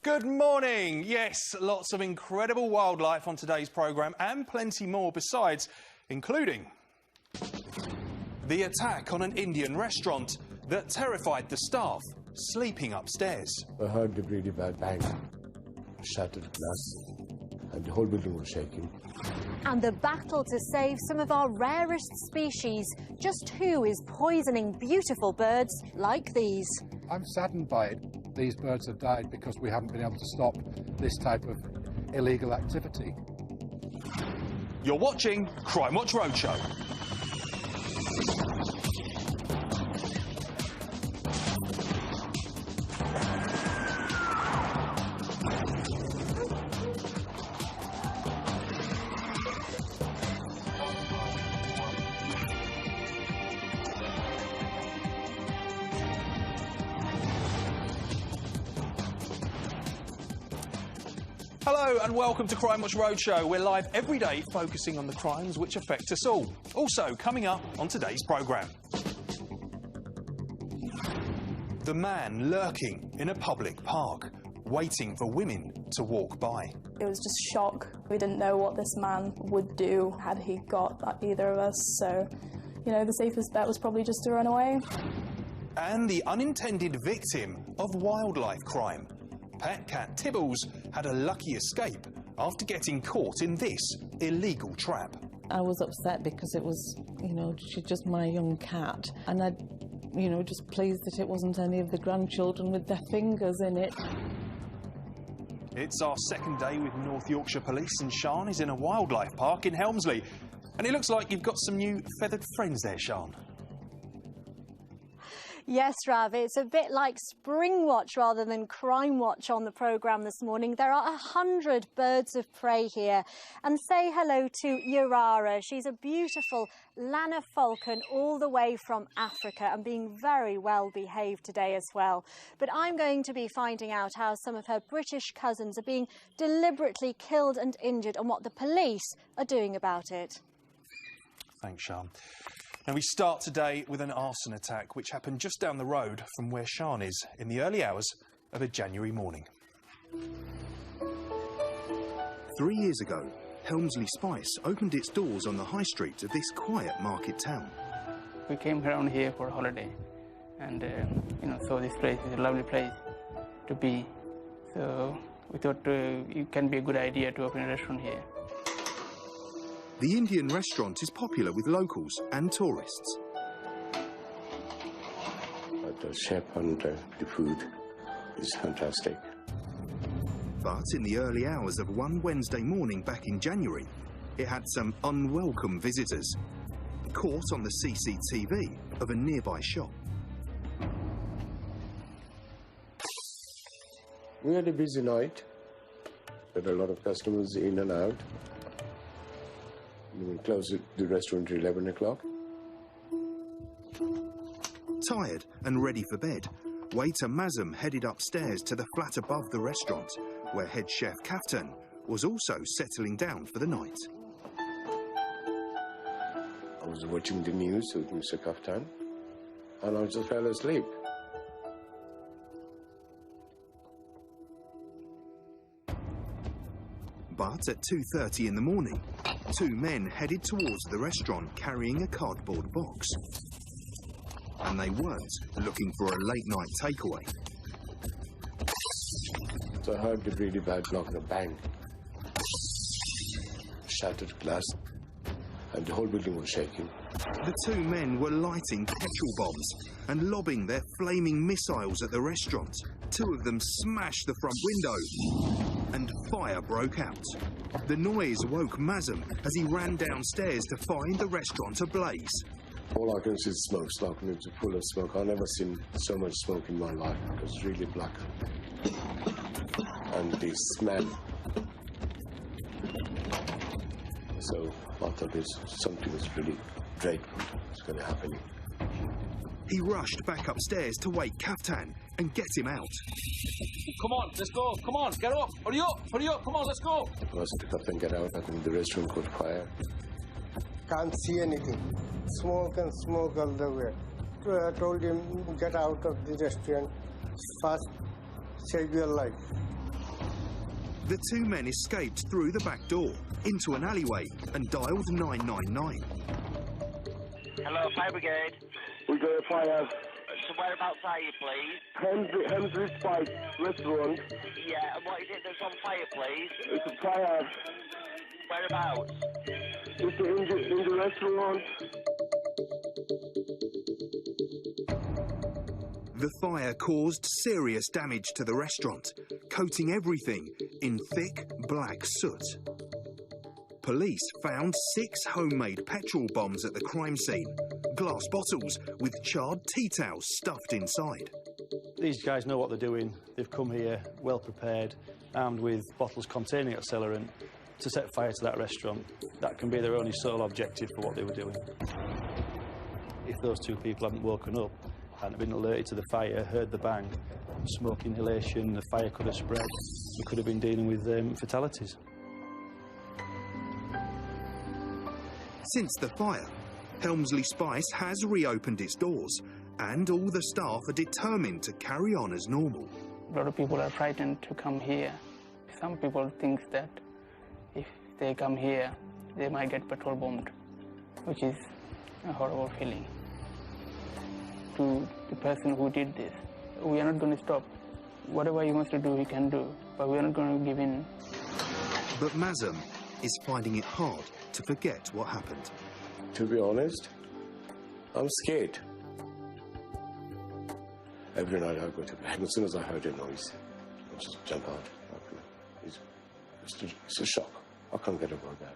Good morning. Yes, lots of incredible wildlife on today's programme and plenty more besides, including the attack on an Indian restaurant that terrified the staff sleeping upstairs. I heard a really bad bang, shattered glass, and the whole building was shaking. And the battle to save some of our rarest species. Just who is poisoning beautiful birds like these? I'm saddened by it. These birds have died because we haven't been able to stop this type of illegal activity. You're watching Crimewatch Roadshow. Hello and welcome to Crimewatch Roadshow. We're live every day focusing on the crimes which affect us all. Also coming up on today's programme. The man lurking in a public park, waiting for women to walk by. It was just shock. We didn't know what this man would do had he got at either of us, so, you know, the safest bet was probably just to run away. And the unintended victim of wildlife crime. Pet cat Tibbles had a lucky escape after getting caught in this illegal trap. I was upset because it was, you know, she's just my young cat, and I, you know, just pleased that it wasn't any of the grandchildren with their fingers in it. It's our second day with North Yorkshire Police, and Sian is in a wildlife park in Helmsley. And it looks like you've got some new feathered friends there, Sian. Yes, Rav, it's a bit like Spring Watch rather than Crime Watch on the programme this morning. There are 100 birds of prey here. And say hello to Yarara. She's a beautiful Lanna falcon all the way from Africa and being very well behaved today as well. But I'm going to be finding out how some of her British cousins are being deliberately killed and injured and what the police are doing about it. Thanks, Sian. Now, we start today with an arson attack which happened just down the road from where Sian is in the early hours of a January morning. 3 years ago, Helmsley Spice opened its doors on the high street of this quiet market town. We came around here for a holiday and, you know, so this place is a lovely place to be. So we thought it can be a good idea to open a restaurant here. The Indian restaurant is popular with locals and tourists. But the chef and the food is fantastic. But in the early hours of one Wednesday morning back in January, it had some unwelcome visitors, caught on the CCTV of a nearby shop. We had a busy night. There were a lot of customers in and out. We closed the restaurant at 11 o'clock. Tired and ready for bed, waiter Mazum headed upstairs to the flat above the restaurant, where head chef Kaftan was also settling down for the night. I was watching the news with Mr. Kaftan, and I just fell asleep. But at 2:30 in the morning, two men headed towards the restaurant carrying a cardboard box. And they weren't looking for a late-night takeaway. So I heard a really bad knock and a bang, shattered glass, and the whole building was shaking. The two men were lighting petrol bombs and lobbing their flaming missiles at the restaurant. Two of them smashed the front window and fire broke out. The noise woke Mazum as he ran downstairs to find the restaurant ablaze. All I can see is smoke. It was full of smoke. I've never seen so much smoke in my life. It was really black. And the smell. So I thought something was really dreadful was going to happen. He rushed back upstairs to wake Kaftan and get him out. Come on, let's go. Come on, get up. Hurry up. Come on, let's go. Once Kaftan got out, I think the restaurant caught fire. Can't see anything. Smoke and smoke all the way. So I told him, get out of the restaurant. Fast, save your life. The two men escaped through the back door, into an alleyway, and dialled 999. Hello, fire brigade. We got a fire. So whereabouts are you, please? Hemsley Spice restaurant. Yeah, and what is it that's on fire, please? It's a fire. Whereabouts? It's in the restaurant. The fire caused serious damage to the restaurant, coating everything in thick black soot. Police found 6 homemade petrol bombs at the crime scene, glass bottles with charred tea towels stuffed inside. These guys know what they're doing. They've come here well prepared, armed with bottles containing accelerant to set fire to that restaurant. That can be their only sole objective for what they were doing. If those two people hadn't woken up and been alerted to the fire, heard the bang, smoke inhalation, the fire could have spread. We could have been dealing with fatalities. Since the fire, Helmsley Spice has reopened its doors, and all the staff are determined to carry on as normal. A lot of people are frightened to come here. Some people think that if they come here, they might get petrol bombed, which is a horrible feeling. To the person who did this, we are not going to stop. Whatever he wants to do, he can do, but we are not going to give in. But Mazem is finding it hard to forget what happened. To be honest, I'm scared. Every night I go to bed, as soon as I heard a noise, I just jump out. It's a shock. I can't get over that.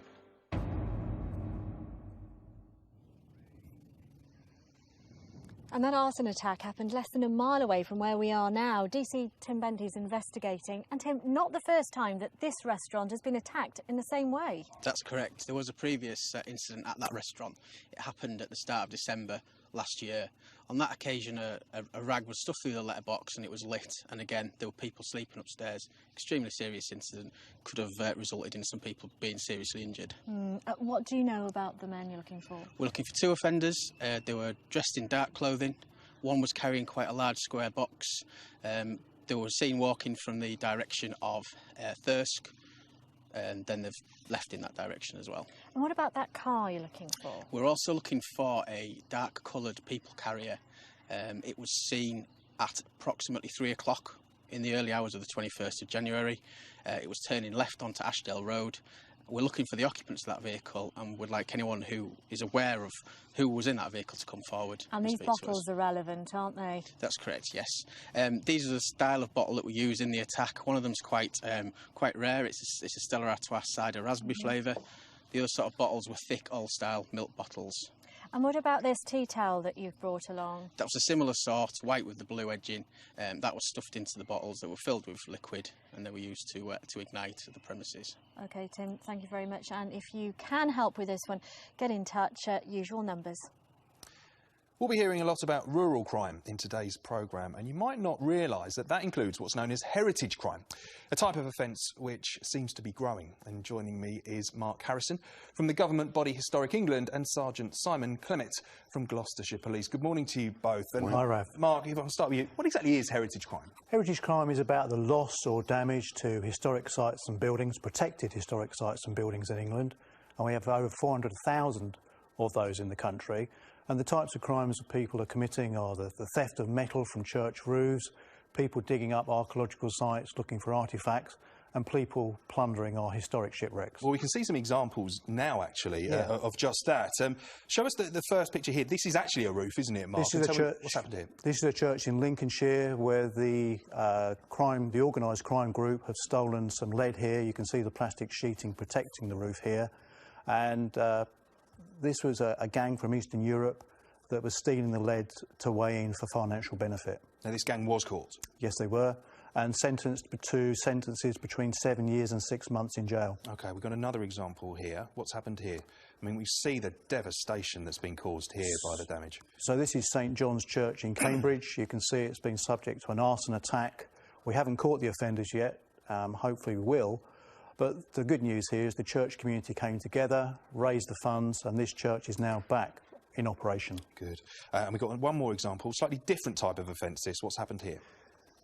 And that arson attack happened less than a mile away from where we are now. DC Tim Bentley's investigating. And Tim, not the first time that this restaurant has been attacked in the same way. That's correct. There was a previous incident at that restaurant. It happened at the start of December last year. On that occasion, a rag was stuffed through the letterbox and it was lit. And again, there were people sleeping upstairs. Extremely serious incident. Could have resulted in some people being seriously injured. What do you know about the men you're looking for? We're looking for 2 offenders. They were dressed in dark clothing. One was carrying quite a large square box. They were seen walking from the direction of Thirsk, and then they've left in that direction as well. And what about that car you're looking for? We're also looking for a dark-coloured people carrier. It was seen at approximately 3 o'clock in the early hours of the 21st of January. It was turning left onto Ashdale Road. We're looking for the occupants of that vehicle and would like anyone who is aware of who was in that vehicle to come forward. And these bottles are relevant, aren't they? That's correct, yes. These are the style of bottle that we use in the attack. One of them's quite rare. It's a Stella Artois cider raspberry flavour. The other sort of bottles were thick, old-style milk bottles. And what about this tea towel that you've brought along? That was a similar sort, white with the blue edging. That was stuffed into the bottles that were filled with liquid, and they were used to ignite at the premises. OK, Tim, thank you very much. And if you can help with this one, get in touch at usual numbers. We'll be hearing a lot about rural crime in today's programme, and you might not realise that that includes what's known as heritage crime, a type of offence which seems to be growing. And joining me is Mark Harrison from the government body Historic England and Sergeant Simon Clement from Gloucestershire Police. Good morning to you both. And hi, Rav. Mark, if I can start with you, what exactly is heritage crime? Heritage crime is about the loss or damage to historic sites and buildings, protected historic sites and buildings in England, and we have over 400,000 of those in the country. And the types of crimes that people are committing are the theft of metal from church roofs, people digging up archaeological sites looking for artefacts, and people plundering our historic shipwrecks. Well, we can see some examples now, actually, of just that. Show us the first picture here. This is actually a roof, isn't it, Mark? This is a church. What's happened here? This is a church in Lincolnshire where the organised crime group have stolen some lead here. You can see the plastic sheeting protecting the roof here. And this was a gang from Eastern Europe that was stealing the lead to weigh in for financial benefit. Now, this gang was caught? Yes, they were, and sentenced to sentences between 7 years and 6 months in jail. OK, we've got another example here. What's happened here? I mean, we see the devastation that's been caused here by the damage. So this is St John's Church in Cambridge. You can see it's been subject to an arson attack. We haven't caught the offenders yet. Hopefully we will. But the good news here is the church community came together, raised the funds, and this church is now back in operation. Good. And we've got one more example, slightly different type of offence this. What's happened here?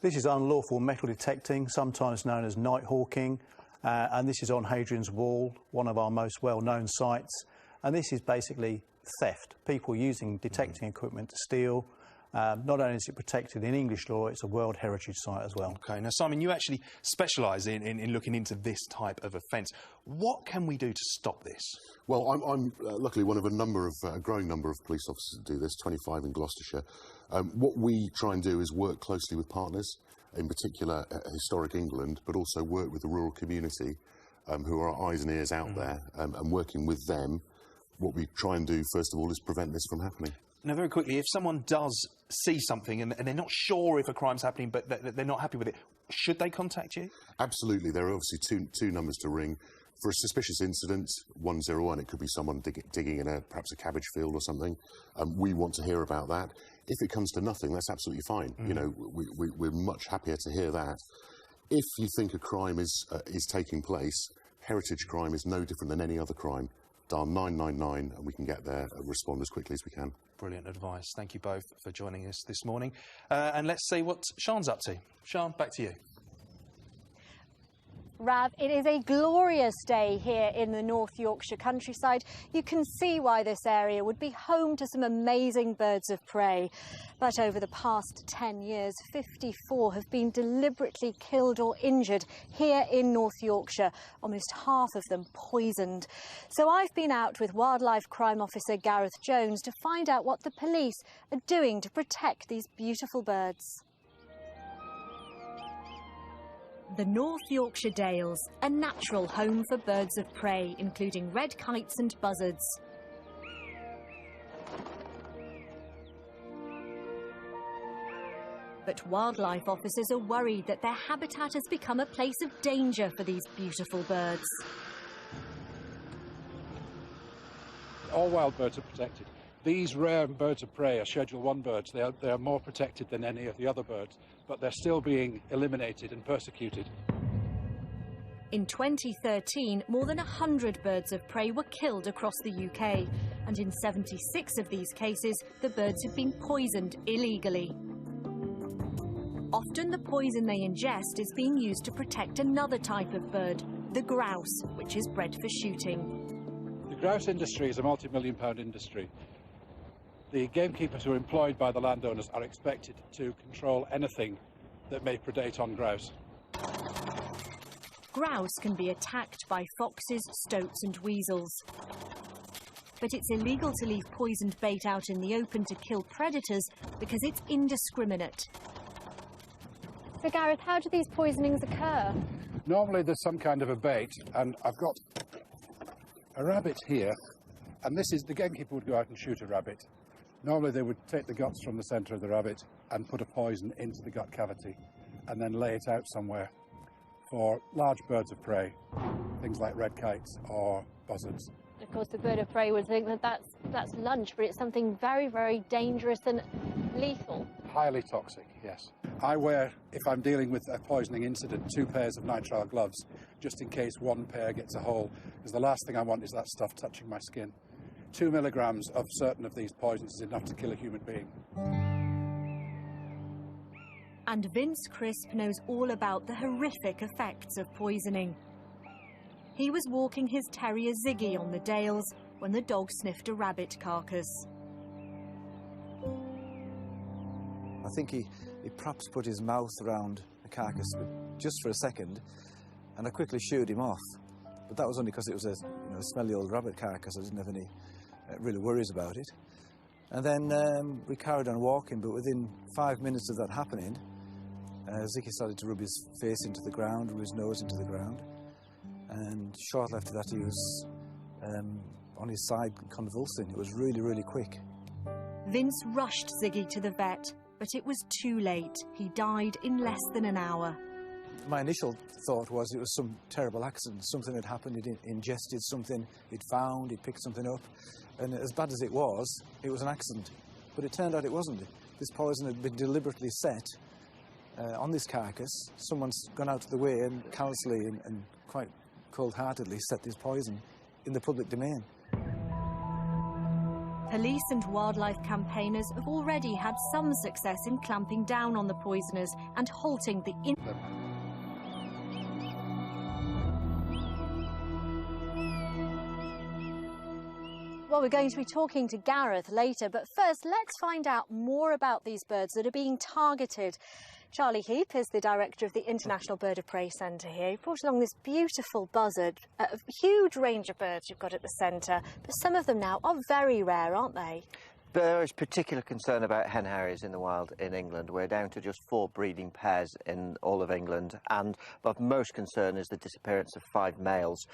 This is unlawful metal detecting, sometimes known as night hawking. and this is on Hadrian's Wall, one of our most well-known sites. And this is basically theft, people using detecting equipment to steal. Not only is it protected in English law, it's a World Heritage Site as well. OK, now Simon, you actually specialise in looking into this type of offence. What can we do to stop this? Well, I'm luckily one of a growing number of police officers that do this, 25 in Gloucestershire. What we try and do is work closely with partners, in particular Historic England, but also work with the rural community, who are our eyes and ears out there, and working with them. What we try and do, first of all, is prevent this from happening. Now, very quickly, if someone does see something and they're not sure if a crime's happening, but they're not happy with it, should they contact you? Absolutely. There are obviously two numbers to ring. For a suspicious incident, 101, it could be someone digging in perhaps a cabbage field or something. We want to hear about that. If it comes to nothing, that's absolutely fine. You know, we're much happier to hear that. If you think a crime is taking place, heritage crime is no different than any other crime. Dial 999 and we can get there and respond as quickly as we can. Brilliant advice. Thank you both for joining us this morning. And let's see what Sian's up to. Sian, back to you. Rav, it is a glorious day here in the North Yorkshire countryside. You can see why this area would be home to some amazing birds of prey. But over the past 10 years, 54 have been deliberately killed or injured here in North Yorkshire, almost half of them poisoned. So I've been out with Wildlife Crime Officer Gareth Jones to find out what the police are doing to protect these beautiful birds. The North Yorkshire Dales, a natural home for birds of prey, including red kites and buzzards. But wildlife officers are worried that their habitat has become a place of danger for these beautiful birds. All wild birds are protected. These rare birds of prey are Schedule 1 birds. They are more protected than any of the other birds, but they're still being eliminated and persecuted. In 2013, more than 100 birds of prey were killed across the UK, and in 76 of these cases, the birds had been poisoned illegally. Often the poison they ingest is being used to protect another type of bird, the grouse, which is bred for shooting. The grouse industry is a multi-million-pound industry. The gamekeepers who are employed by the landowners are expected to control anything that may predate on grouse. Grouse can be attacked by foxes, stoats and weasels. But it's illegal to leave poisoned bait out in the open to kill predators because it's indiscriminate. So Gareth, how do these poisonings occur? Normally there's some kind of a bait, and I've got a rabbit here, and this is, the gamekeeper would go out and shoot a rabbit. Normally they would take the guts from the centre of the rabbit and put a poison into the gut cavity and then lay it out somewhere for large birds of prey, things like red kites or buzzards. Of course, the bird of prey would think that that's lunch, but it's something very, very dangerous and lethal. Highly toxic, yes. I wear, if I'm dealing with a poisoning incident, 2 pairs of nitrile gloves, just in case one pair gets a hole, because the last thing I want is that stuff touching my skin. 2 milligrams of certain of these poisons is enough to kill a human being. And Vince Crisp knows all about the horrific effects of poisoning. He was walking his terrier Ziggy on the Dales when the dog sniffed a rabbit carcass. I think he perhaps put his mouth around the carcass just for a second, and I quickly shooed him off. But that was only because it was a smelly old rabbit carcass. I didn't have any really worries about it. And then we carried on walking, but within 5 minutes of that happening, Ziggy started to rub his face into the ground, rub his nose into the ground, and shortly after that he was on his side convulsing. It was really, really quick. Vince rushed Ziggy to the vet, but it was too late. He died in less than an hour. My initial thought was it was some terrible accident. Something had happened, he'd ingested something, he'd found, he'd picked something up. And as bad as it was an accident. But it turned out it wasn't. This poison had been deliberately set on this carcass. Someone's gone out of the way and callously and quite cold-heartedly set this poison in the public domain. Police and wildlife campaigners have already had some success in clamping down on the poisoners and halting the Well, we're going to be talking to Gareth later, but first let's find out more about these birds that are being targeted. Charlie Heap is the director of the International Bird of Prey Centre here. He brought along this beautiful buzzard, a huge range of birds you've got at the centre, but some of them now are very rare, aren't they? There is particular concern about hen harriers in the wild in England. We're down to just 4 breeding pairs in all of England, and of most concern is the disappearance of 5 males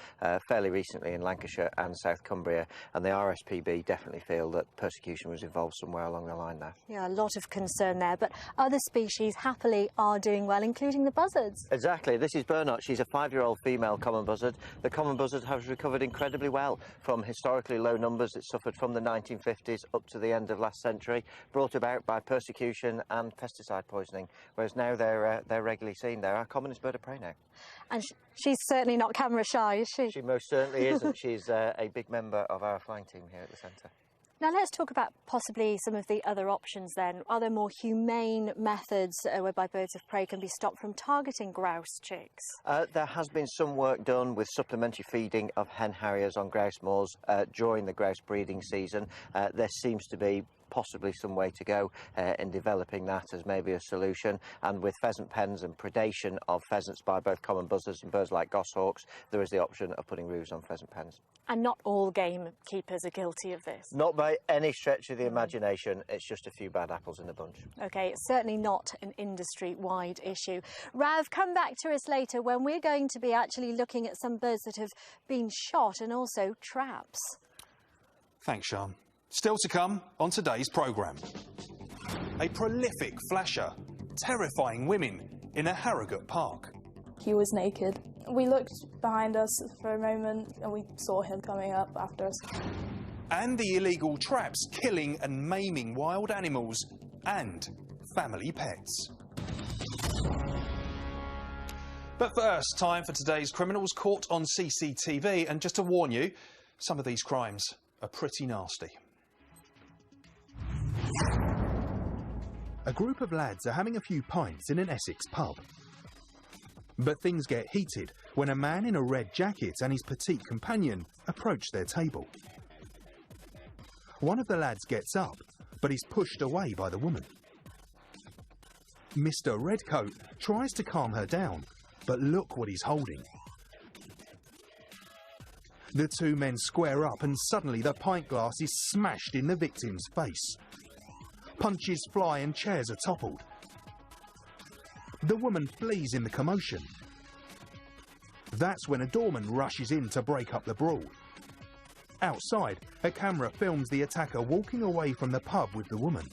fairly recently in Lancashire and South Cumbria, and the RSPB definitely feel that persecution was involved somewhere along the line there. Yeah, a lot of concern there, but other species happily are doing well, including the buzzards. Exactly. This is Bernard. She's a 5-year-old female common buzzard. The common buzzard has recovered incredibly well from historically low numbers it suffered from the 1950s up to the end of last century, brought about by persecution and pesticide poisoning, whereas now they're regularly seen. They're our commonest bird of prey now. And she's certainly not camera shy, is she? She most certainly isn't. She's a big member of our flying team here at the centre. Now let's talk about possibly some of the other options then. Are there more humane methods whereby birds of prey can be stopped from targeting grouse chicks? There has been some work done with supplementary feeding of hen harriers on grouse moors during the grouse breeding season. There seems to be possibly some way to go in developing that as maybe a solution, and with pheasant pens and predation of pheasants by both common buzzards and birds like goshawks, there is the option of putting roofs on pheasant pens. And not all gamekeepers are guilty of this? Not by any stretch of the imagination. It's just a few bad apples in the bunch. OK, it's certainly not an industry-wide issue. Rav, come back to us later when we're going to be actually looking at some birds that have been shot and also traps. Thanks, Sian. Still to come on today's programme. A prolific flasher, terrifying women in a Harrogate park. He was naked. We looked behind us for a moment and we saw him coming up after us. And the illegal traps killing and maiming wild animals and family pets. But first, time for today's criminals caught on CCTV, and just to warn you, some of these crimes are pretty nasty. A group of lads are having a few pints in an Essex pub. But things get heated when a man in a red jacket and his petite companion approach their table. One of the lads gets up, but is pushed away by the woman. Mr. Redcoat tries to calm her down, but look what he's holding. The two men square up and suddenly the pint glass is smashed in the victim's face. Punches fly and chairs are toppled. The woman flees in the commotion. That's when a doorman rushes in to break up the brawl. Outside, a camera films the attacker walking away from the pub with the woman.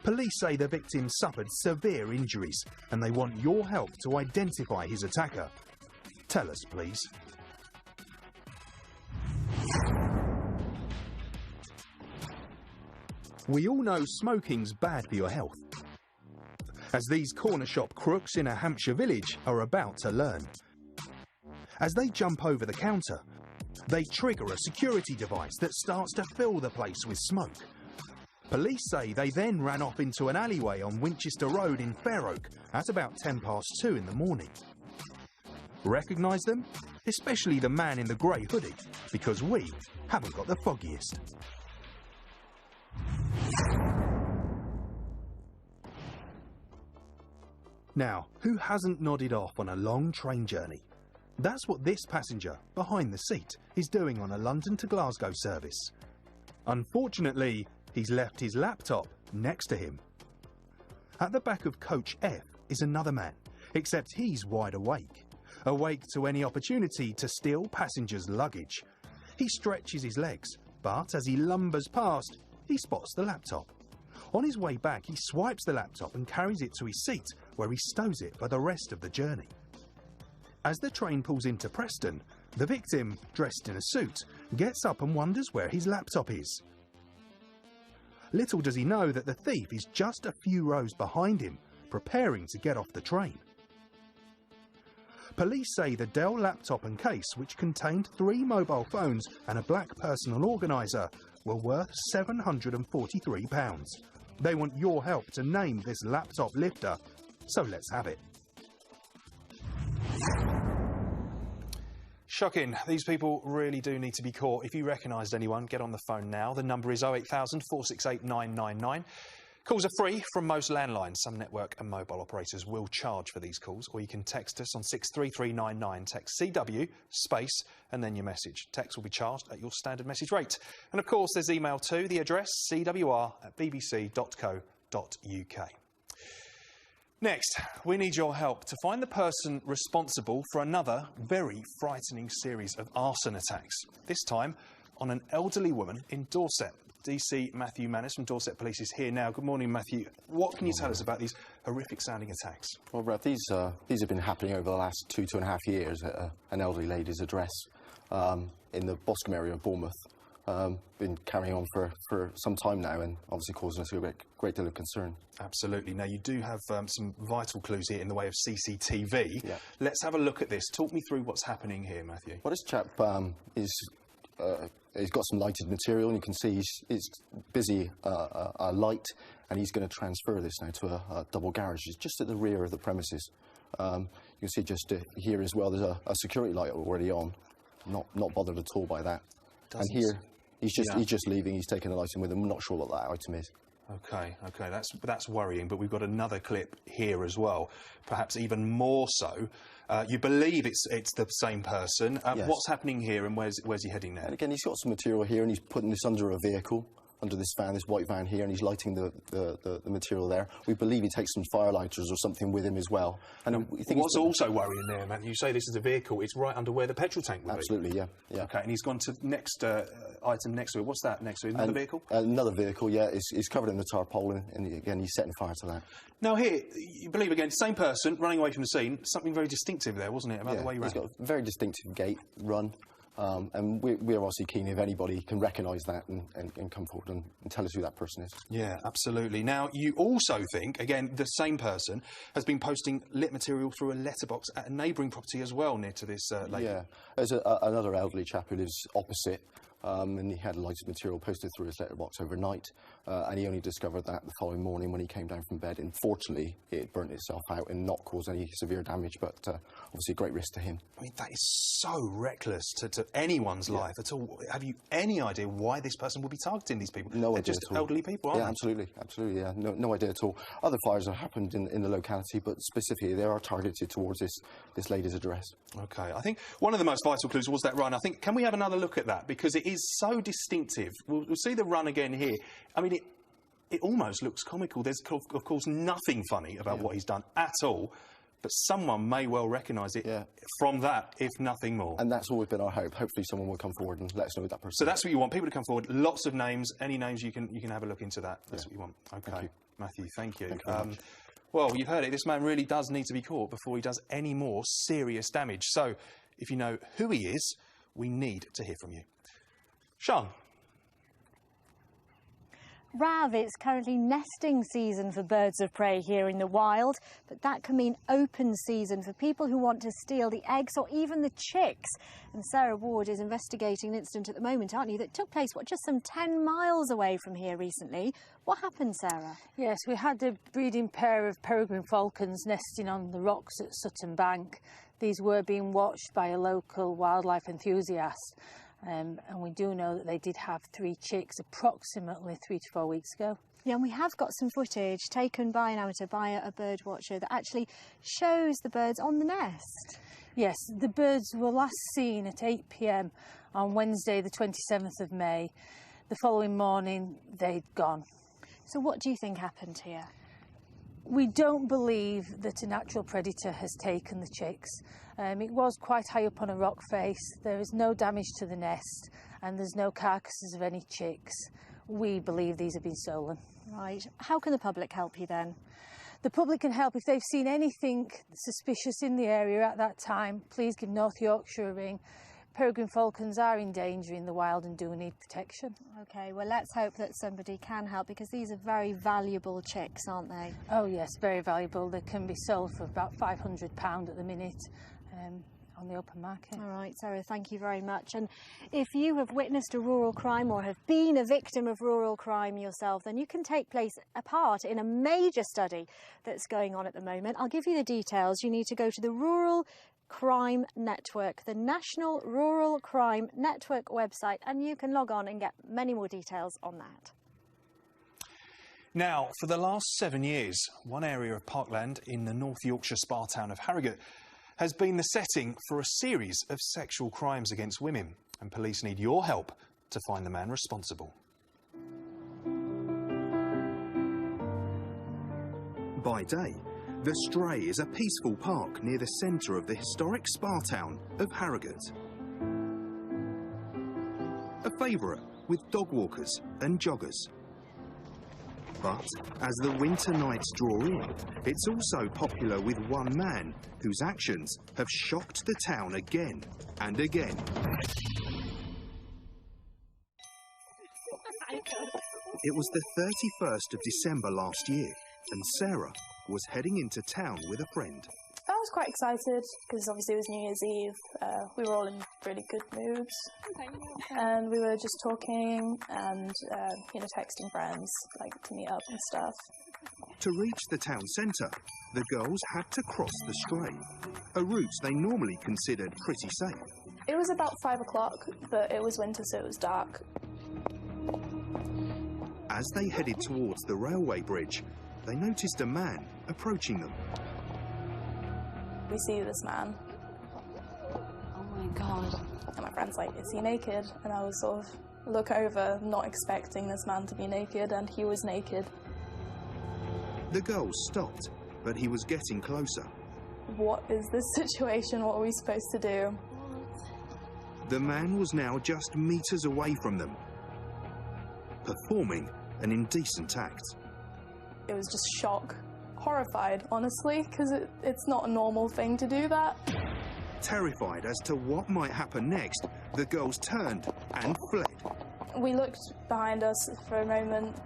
Police say the victim suffered severe injuries and they want your help to identify his attacker. Tell us, please. We all know smoking's bad for your health, as these corner shop crooks in a Hampshire village are about to learn. As they jump over the counter, they trigger a security device that starts to fill the place with smoke. Police say they then ran off into an alleyway on Winchester Road in Fair Oak at about 2:10 in the morning. Recognise them? Especially the man in the grey hoodie, because we haven't got the foggiest. Now, who hasn't nodded off on a long train journey? That's what this passenger, behind the seat, is doing on a London to Glasgow service. Unfortunately, he's left his laptop next to him. At the back of coach F is another man, except he's wide awake. Awake to any opportunity to steal passengers' luggage. He stretches his legs, but as he lumbers past, he spots the laptop. On his way back, he swipes the laptop and carries it to his seat, where he stows it for the rest of the journey. As the train pulls into Preston, the victim, dressed in a suit, gets up and wonders where his laptop is. Little does he know that the thief is just a few rows behind him, preparing to get off the train. Police say the Dell laptop and case, which contained 3 mobile phones and a black personal organiser, were worth £743. They want your help to name this laptop lifter, so let's have it. Shocking. These people really do need to be caught. If you recognised anyone, get on the phone now. The number is 08000 468 999. Calls are free from most landlines. Some network and mobile operators will charge for these calls, or you can text us on 63399. Text CW, space, and then your message. Text will be charged at your standard message rate. And of course, there's email too. The address, cwr@bbc.co.uk. Next, we need your help to find the person responsible for another very frightening series of arson attacks. This time on an elderly woman in Dorset. DC Matthew Manus from Dorset Police is here now. Good morning, Matthew. What can you tell us about these horrific-sounding attacks? Well, Brad, these have been happening over the last 2.5 years at an elderly lady's address in the Boscombe area of Bournemouth. Been carrying on for some time now, and obviously causing us a great deal of concern. Absolutely. Now, you do have some vital clues here in the way of CCTV. Yeah. Let's have a look at this. Talk me through what's happening here, Matthew. Well, this chap he's got some lighted material, and you can see he's busy a light, and he's going to transfer this now to a double garage. It's just at the rear of the premises. You can see just here as well, there's a security light already on. Not bothered at all by that. And here, he's just leaving. He's taking the lighting with him. I'm not sure what that item is. OK, that's worrying, but we've got another clip here as well, perhaps even more so. You believe it's the same person. Yes. What's happening here, and where's he heading now? And again, he's got some material here, and he's putting this under a vehicle, under this van, this white van here, and he's lighting the material there. We believe he takes some fire lighters or something with him as well. And we think what's also worrying there, man, you say this is a vehicle, it's right under where the petrol tank would Absolutely, be. yeah. OK, and he's gone to the next item next to it. What's that next to it? Another vehicle? Another vehicle, yeah. It's covered in the tarpaulin, and again, he's setting fire to that. Now here, you believe again, same person running away from the scene. Something very distinctive there, wasn't it, about the way he ran? He's got a very distinctive gait, run. And we're obviously keen if anybody can recognise that and come forward and tell us who that person is. Yeah, absolutely. Now, you also think, again, the same person has been posting lit material through a letterbox at a neighbouring property as well, near to this lady. Yeah, there's another elderly chap who lives opposite, and he had lighted material posted through his letterbox overnight, and he only discovered that the following morning when he came down from bed. Unfortunately, it burnt itself out and not caused any severe damage, but obviously a great risk to him. I mean, that is so reckless to anyone's life at all. Have you any idea why this person would be targeting these people? No They're idea just at all. elderly people, aren't they? Absolutely, yeah. No idea at all. Other fires have happened in the locality, but specifically they are targeted towards this lady's address. OK, I think one of the most vital clues was that run. I think, can we have another look at that? Because it is so distinctive. We'll see the run again here. I mean, it almost looks comical. There's, of course, nothing funny about what he's done at all, but someone may well recognise it from that, if nothing more. And that's always been our hope. Hopefully someone will come forward and let us know who that person is. So that's what you want, people to come forward. Lots of names, any names you can have a look into that. That's what you want. OK, Thank you. Matthew, thank you. Thank you very much. Well, you've heard it. This man really does need to be caught before he does any more serious damage. So, if you know who he is, we need to hear from you. Sean. Rav, it's currently nesting season for birds of prey here in the wild, but that can mean open season for people who want to steal the eggs or even the chicks. And Sarah Ward is investigating an incident at the moment, aren't you, that took place, just some 10 miles away from here recently. What happened, Sarah? Yes, we had a breeding pair of peregrine falcons nesting on the rocks at Sutton Bank. These were being watched by a local wildlife enthusiast. And we do know that they did have 3 chicks approximately 3 to 4 weeks ago. Yeah, and we have got some footage taken by an amateur, by a bird watcher, that actually shows the birds on the nest. Yes, the birds were last seen at 8 p.m. on Wednesday the 27th of May. The following morning, they'd gone. So what do you think happened here? We don't believe that a natural predator has taken the chicks. It was quite high up on a rock face. There is no damage to the nest, and there's no carcasses of any chicks. We believe these have been stolen. Right. How can the public help you then? The public can help if they've seen anything suspicious in the area at that time. Please give North Yorkshire a ring. Peregrine falcons are in danger in the wild and do need protection. OK, well, let's hope that somebody can help, because these are very valuable chicks, aren't they? Oh, yes, very valuable. They can be sold for about £500 at the minute on the open market. All right, Sarah, thank you very much. And if you have witnessed a rural crime or have been a victim of rural crime yourself, then you can take a part in a major study that's going on at the moment. I'll give you the details. You need to go to the Rural Crime Network, the National Rural Crime Network website, and you can log on and get many more details on that. Now, for the last 7 years, one area of parkland in the North Yorkshire spa town of Harrogate has been the setting for a series of sexual crimes against women, and police need your help to find the man responsible. By day, the Stray is a peaceful park near the centre of the historic spa town of Harrogate. A favourite with dog walkers and joggers. But as the winter nights draw in, it's also popular with one man whose actions have shocked the town again and again. It was the 31st of December last year, and Sarah was heading into town with a friend. I was quite excited because obviously it was New Year's Eve. We were all in really good moods, and we were just talking and you know, texting friends like to meet up and stuff. To reach the town centre, the girls had to cross the Stray, a route they normally considered pretty safe. It was about 5 o'clock, but it was winter, so it was dark. As they headed towards the railway bridge, they noticed a man approaching them. We see this man. Oh my God. And my friend's like, is he naked? And I was sort of look over, not expecting this man to be naked, and he was naked. The girls stopped, but he was getting closer. What is this situation? What are we supposed to do? The man was now just metres away from them, performing an indecent act. It was just shock. Horrified, honestly, because it's not a normal thing to do that. Terrified as to what might happen next, the girls turned and fled. We looked behind us for a moment,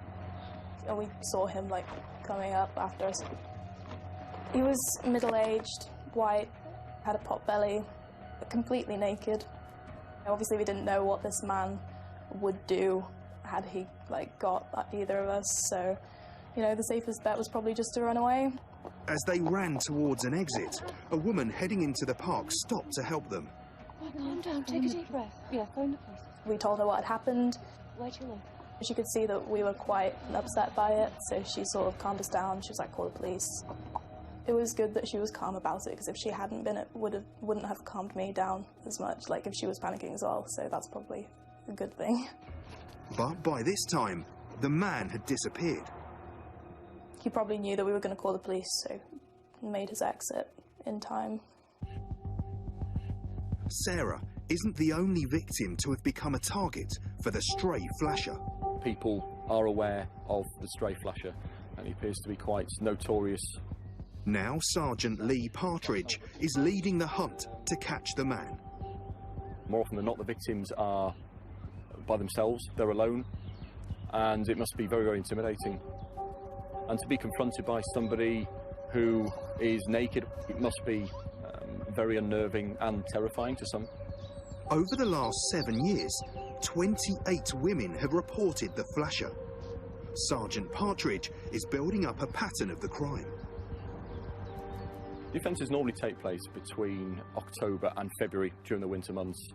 and we saw him, like, coming up after us. He was middle-aged, white, had a pot belly, completely naked. Obviously, we didn't know what this man would do had he, like, got at either of us, so, you know, the safest bet was probably just to run away. As they ran towards an exit, a woman heading into the park stopped to help them. Calm down, take a deep breath. Yeah, phone the police. We told her what had happened. Where do you live? She could see that we were quite upset by it, so she sort of calmed us down. She was like, call the police. It was good that she was calm about it, because if she hadn't been, it wouldn't have calmed me down as much, like if she was panicking as well, so that's probably a good thing. But by this time, the man had disappeared. He probably knew that we were going to call the police, so he made his exit in time. Sarah isn't the only victim to have become a target for the stray flasher. People are aware of the stray flasher, and he appears to be quite notorious. Now Sergeant Lee Partridge is leading the hunt to catch the man. More often than not, the victims are by themselves, they're alone, and it must be very, very intimidating. And to be confronted by somebody who is naked, it must be very unnerving and terrifying to some. Over the last 7 years, 28 women have reported the flasher. Sergeant Partridge is building up a pattern of the crime. The offences normally take place between October and February during the winter months,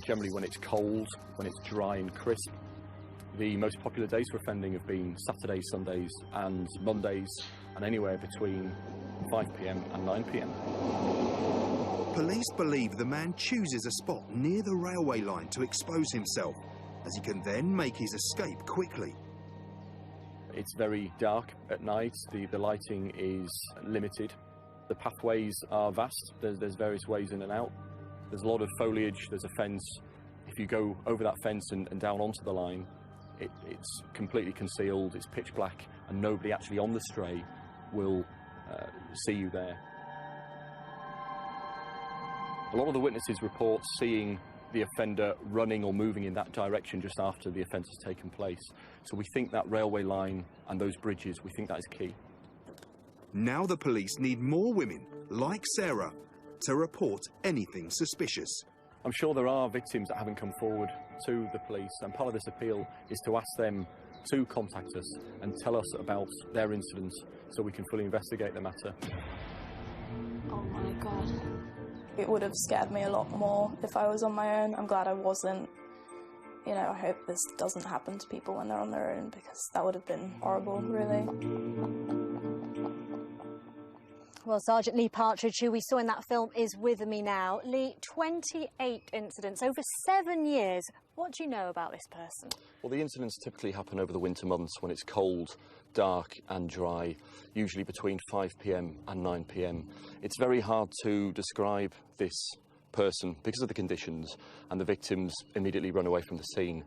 generally when it's cold, when it's dry and crisp. The most popular days for offending have been Saturdays, Sundays and Mondays, and anywhere between 5 p.m. and 9 p.m. Police believe the man chooses a spot near the railway line to expose himself, as he can then make his escape quickly. It's very dark at night, the lighting is limited. The pathways are vast, there's various ways in and out. There's a lot of foliage, there's a fence. If you go over that fence and down onto the line, it's completely concealed, it's pitch black, and nobody actually on the stray will see you there. A lot of the witnesses report seeing the offender running or moving in that direction just after the offence has taken place. So we think that railway line and those bridges, we think that is key. Now the police need more women, like Sarah, to report anything suspicious. I'm sure there are victims that haven't come forward to the police, and part of this appeal is to ask them to contact us and tell us about their incidents so we can fully investigate the matter. Oh my God. It would have scared me a lot more if I was on my own. I'm glad I wasn't. You know, I hope this doesn't happen to people when they're on their own, because that would have been horrible, really. Well, Sergeant Lee Partridge, who we saw in that film, is with me now. Lee, 28 incidents over 7 years. What do you know about this person? Well, the incidents typically happen over the winter months when it's cold, dark and dry, usually between 5 p.m. and 9 p.m. It's very hard to describe this person because of the conditions, and the victims immediately run away from the scene.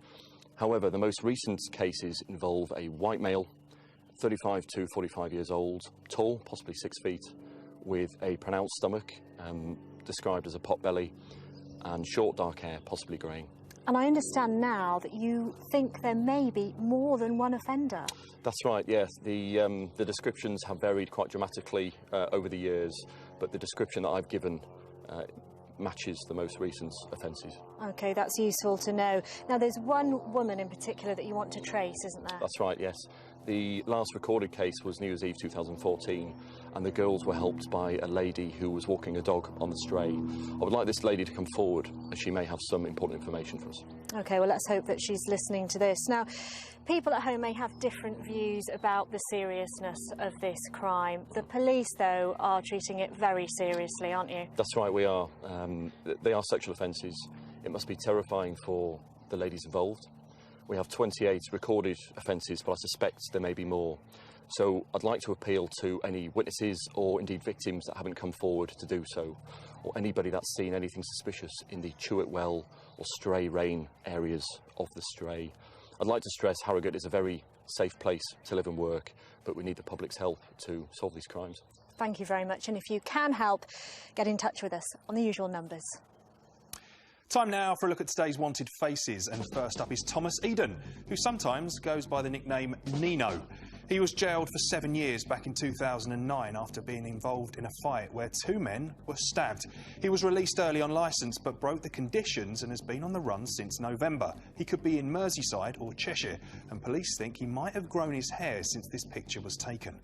However, the most recent cases involve a white male, 35 to 45 years old, tall, possibly 6 feet, with a pronounced stomach, described as a pot belly, and short dark hair, possibly greying. And I understand now that you think there may be more than one offender. That's right, yes. The descriptions have varied quite dramatically over the years, but the description that I've given matches the most recent offences. OK, that's useful to know. Now, there's one woman in particular that you want to trace, isn't there? That's right, yes. The last recorded case was New Year's Eve 2014, and the girls were helped by a lady who was walking a dog on the stray. I would like this lady to come forward, as she may have some important information for us. OK, well, let's hope that she's listening to this. Now, people at home may have different views about the seriousness of this crime. The police, though, are treating it very seriously, aren't you? That's right, we are. They are sexual offences. It must be terrifying for the ladies involved. We have 28 recorded offences, but I suspect there may be more. So I'd like to appeal to any witnesses or indeed victims that haven't come forward to do so, or anybody that's seen anything suspicious in the Chewett Well or Stray Rain areas of the Stray. I'd like to stress Harrogate is a very safe place to live and work, but we need the public's help to solve these crimes. Thank you very much, and if you can help, get in touch with us on the usual numbers. Time now for a look at today's wanted faces, and first up is Thomas Eden, who sometimes goes by the nickname Nino. He was jailed for 7 years back in 2009 after being involved in a fight where 2 men were stabbed. He was released early on licence but broke the conditions and has been on the run since November. He could be in Merseyside or Cheshire, and police think he might have grown his hair since this picture was taken.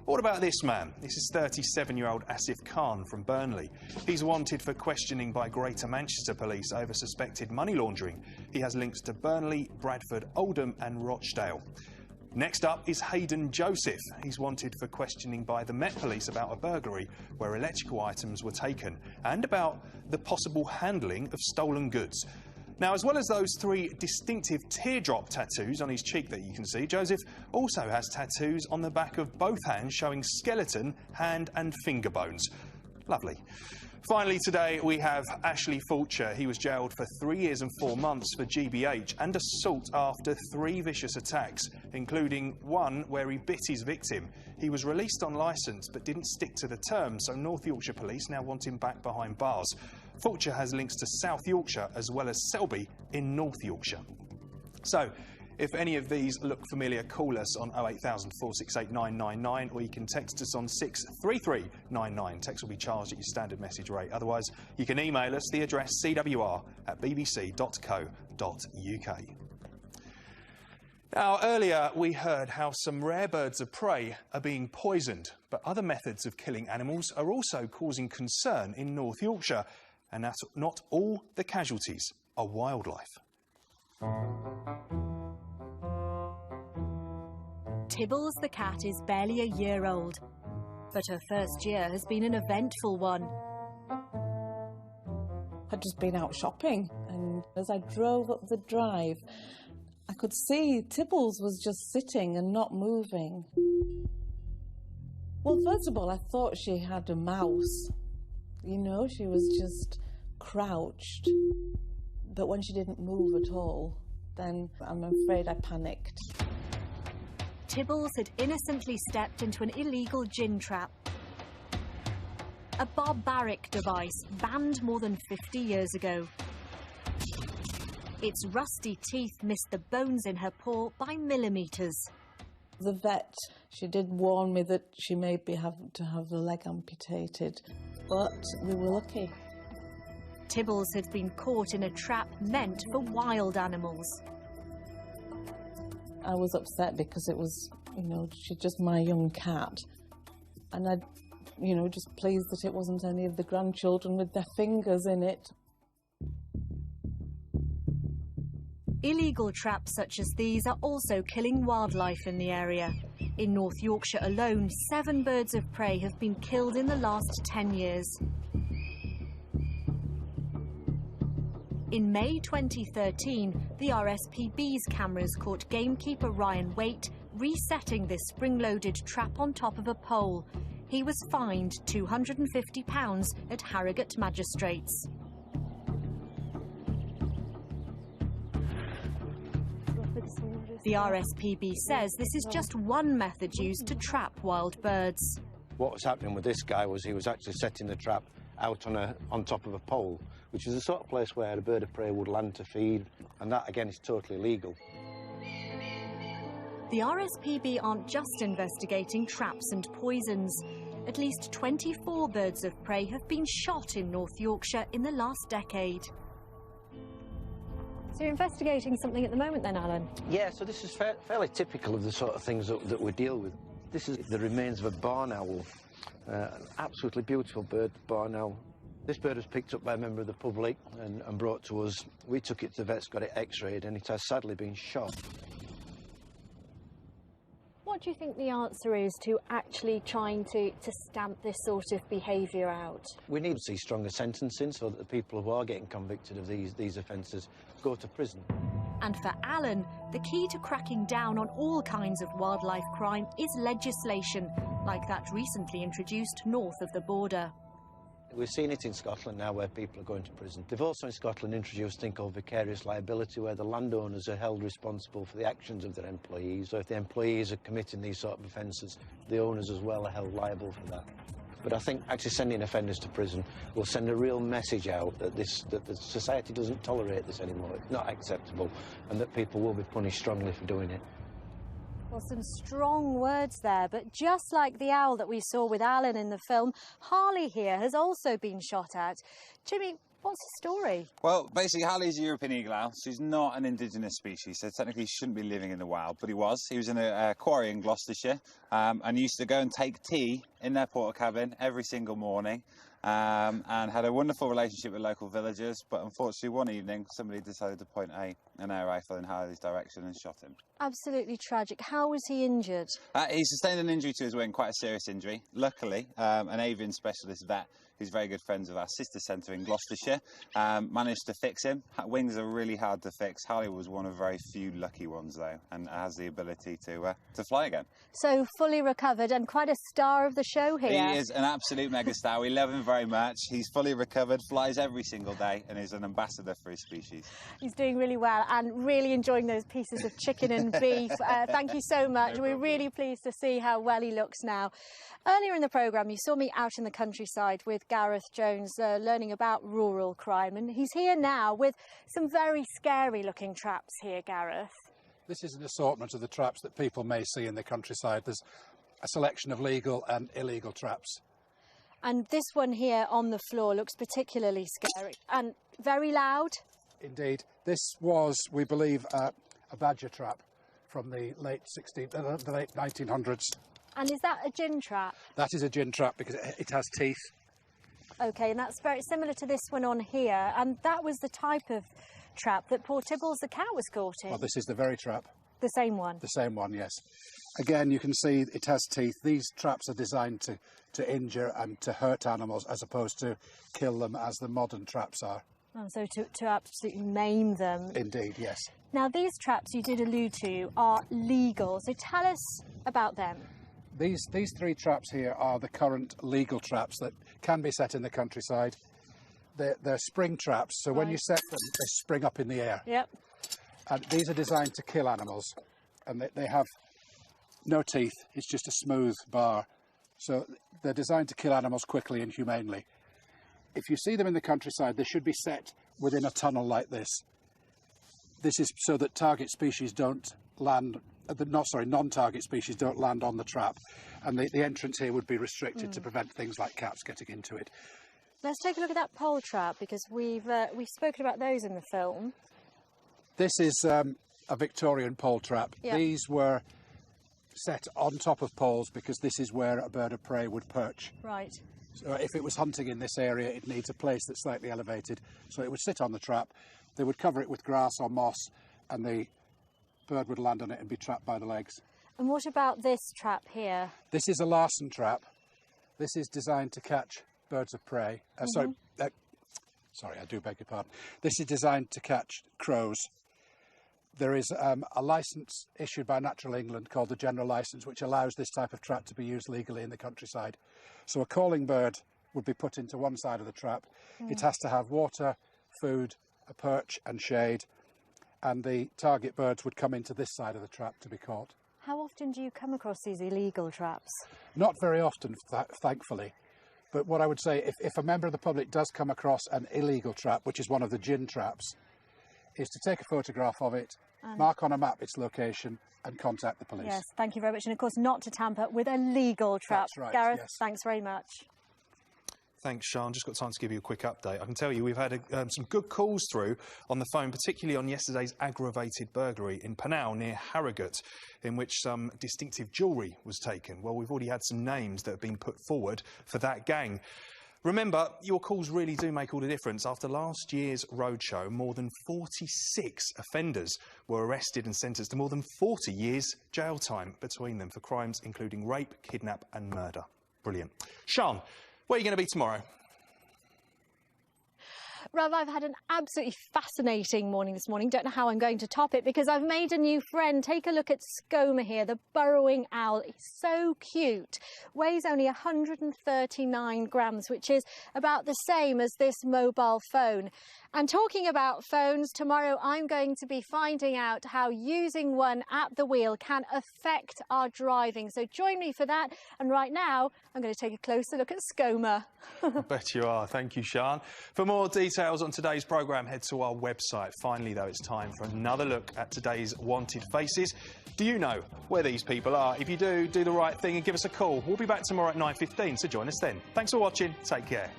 What about this man? This is 37-year-old Asif Khan from Burnley. He's wanted for questioning by Greater Manchester Police over suspected money laundering. He has links to Burnley, Bradford, Oldham and Rochdale. Next up is Hayden Joseph. He's wanted for questioning by the Met Police about a burglary where electrical items were taken, and about the possible handling of stolen goods. Now, as well as those 3 distinctive teardrop tattoos on his cheek that you can see, Joseph also has tattoos on the back of both hands showing skeleton, hand and finger bones. Lovely. Finally today we have Ashley Fulcher. He was jailed for 3 years and 4 months for GBH and assault after 3 vicious attacks, including one where he bit his victim. He was released on licence but didn't stick to the terms, so North Yorkshire Police now want him back behind bars. Fulcher has links to South Yorkshire as well as Selby in North Yorkshire. So, if any of these look familiar, call us on 08000 468 999, or you can text us on 63399. Text will be charged at your standard message rate. Otherwise, you can email us, the address cwr@bbc.co.uk. Now, earlier we heard how some rare birds of prey are being poisoned, but other methods of killing animals are also causing concern in North Yorkshire, and that not all the casualties are wildlife. Tibbles the cat is barely a year old, but her first year has been an eventful one. I'd just been out shopping, and as I drove up the drive, I could see Tibbles was just sitting and not moving. Well, first of all, I thought she had a mouse. You know, she was just crouched. But when she didn't move at all, then I'm afraid I panicked. Tibbles had innocently stepped into an illegal gin trap. A barbaric device banned more than 50 years ago. Its rusty teeth missed the bones in her paw by millimetres. The vet, she did warn me that she may be having to have the leg amputated, but we were lucky. Tibbles had been caught in a trap meant for wild animals. I was upset because it was, you know, she's just my young cat. And I'd you know, just pleased that it wasn't any of the grandchildren with their fingers in it. Illegal traps such as these are also killing wildlife in the area. In North Yorkshire alone, 7 birds of prey have been killed in the last 10 years. In May 2013, the RSPB's cameras caught gamekeeper Ryan Waite resetting this spring-loaded trap on top of a pole. He was fined £250 at Harrogate Magistrates. The RSPB says this is just one method used to trap wild birds. What was happening with this guy was he was actually setting the trap out on top of a pole, which is the sort of place where a bird of prey would land to feed, and that again is totally illegal. The RSPB aren't just investigating traps and poisons. At least 24 birds of prey have been shot in North Yorkshire in the last decade. So you're investigating something at the moment then, Alan? Yeah, so this is fairly typical of the sort of things that we deal with. This is the remains of a barn owl. An absolutely beautiful bird, the barn owl. This bird was picked up by a member of the public and brought to us. We took it to the vets, got it x-rayed, and it has sadly been shot. What do you think the answer is to actually trying to stamp this sort of behaviour out? We need to see stronger sentencing so that the people who are getting convicted of these offences go to prison. And for Alan, the key to cracking down on all kinds of wildlife crime is legislation, like that recently introduced north of the border. We've seen it in Scotland now where people are going to prison. They've also in Scotland introduced a thing called vicarious liability, where the landowners are held responsible for the actions of their employees. So if the employees are committing these sort of offences, the owners as well are held liable for that. But I think actually sending offenders to prison will send a real message out that the society doesn't tolerate this anymore. It's not acceptable, and that people will be punished strongly for doing it. Well, some strong words there, but just like the owl that we saw with Alan in the film, Harley here has also been shot at. Jimmy, what's the story? Well, basically, Harley's a European eagle owl, so he's not an indigenous species, so technically he shouldn't be living in the wild, but he was. He was in a quarry in Gloucestershire, and used to go and take tea in their portakabin every single morning, and had a wonderful relationship with local villagers, but unfortunately one evening somebody decided to point an air rifle in Harley's direction and shot him. Absolutely tragic. How was he injured? He sustained an injury to his wing, quite a serious injury. Luckily, an avian specialist vet who's very good friends of our sister centre in Gloucestershire managed to fix him. Wings are really hard to fix. Harley was one of very few lucky ones though, and has the ability to fly again. So fully recovered and quite a star of the show here. He is an absolute megastar. We love him very much. He's fully recovered, flies every single day, and is an ambassador for his species. He's doing really well and really enjoying those pieces of chicken and beef. Thank you so much. We're really pleased to see how well he looks now. Earlier in the programme, you saw me out in the countryside with Gareth Jones learning about rural crime, and he's here now with some very scary-looking traps here, Gareth. This is an assortment of the traps that people may see in the countryside. There's a selection of legal and illegal traps. And this one here on the floor looks particularly scary and very loud. Indeed. This was, we believe, a badger trap from the late 1900s. And is that a gin trap? That is a gin trap because it has teeth. OK, and that's very similar to this one on here. And that was the type of trap that poor Tibbles the cat was caught in. Well, this is the very trap. The same one? The same one, yes. Again, you can see it has teeth. These traps are designed to injure and to hurt animals as opposed to kill them as the modern traps are. Oh, so to absolutely maim them. Indeed, yes. Now, these traps you did allude to are legal, so tell us about them. These 3 traps here are the current legal traps that can be set in the countryside. They're spring traps, so when you set them, they spring up in the air. Yep. And these are designed to kill animals, and they have no teeth. It's just a smooth bar. So they're designed to kill animals quickly and humanely. If you see them in the countryside, they should be set within a tunnel like this. This is so that target species don't land. Non-target species don't land on the trap, and the entrance here would be restricted to prevent things like cats getting into it. Let's take a look at that pole trap, because we've spoken about those in the film. This is a Victorian pole trap. Yep. These were set on top of poles because this is where a bird of prey would perch. Right. So if it was hunting in this area, it needs a place that's slightly elevated. So it would sit on the trap, they would cover it with grass or moss, and the bird would land on it and be trapped by the legs. And what about this trap here? This is a Larsen trap. This is designed to catch birds of prey. Sorry, I do beg your pardon. This is designed to catch crows. There is a licence issued by Natural England called the General Licence, which allows this type of trap to be used legally in the countryside. So a calling bird would be put into one side of the trap. It has to have water, food, a perch and shade, and the target birds would come into this side of the trap to be caught. How often do you come across these illegal traps? Not very often, thankfully. But what I would say, if a member of the public does come across an illegal trap, which is one of the gin traps, is to take a photograph of it, mark on a map its location, and contact the police. Yes, thank you very much. And of course, not to tamper with a legal trap. That's right, Gareth, yes. thanks very much. Thanks, Sian. Just got time to give you a quick update. I can tell you we've had some good calls through on the phone, particularly on yesterday's aggravated burglary in Panau near Harrogate, in which some distinctive jewellery was taken. Well, we've already had some names that have been put forward for that gang. Remember, your calls really do make all the difference. After last year's roadshow, more than 46 offenders were arrested and sentenced to more than 40 years jail time between them for crimes including rape, kidnap and murder. Brilliant. Sian, where are you going to be tomorrow? Rav, I've had an absolutely fascinating morning this morning. Don't know how I'm going to top it because I've made a new friend. Take a look at Skoma here, the burrowing owl. It's so cute. Weighs only 139 grams, which is about the same as this mobile phone. And talking about phones, tomorrow I'm going to be finding out how using one at the wheel can affect our driving. So join me for that. And right now, I'm going to take a closer look at Skoma. I bet you are. Thank you, Sian. For more details on today's programme, head to our website. Finally, though, it's time for another look at today's wanted faces. Do you know where these people are? If you do, do the right thing and give us a call. We'll be back tomorrow at 9:15, so join us then. Thanks for watching. Take care.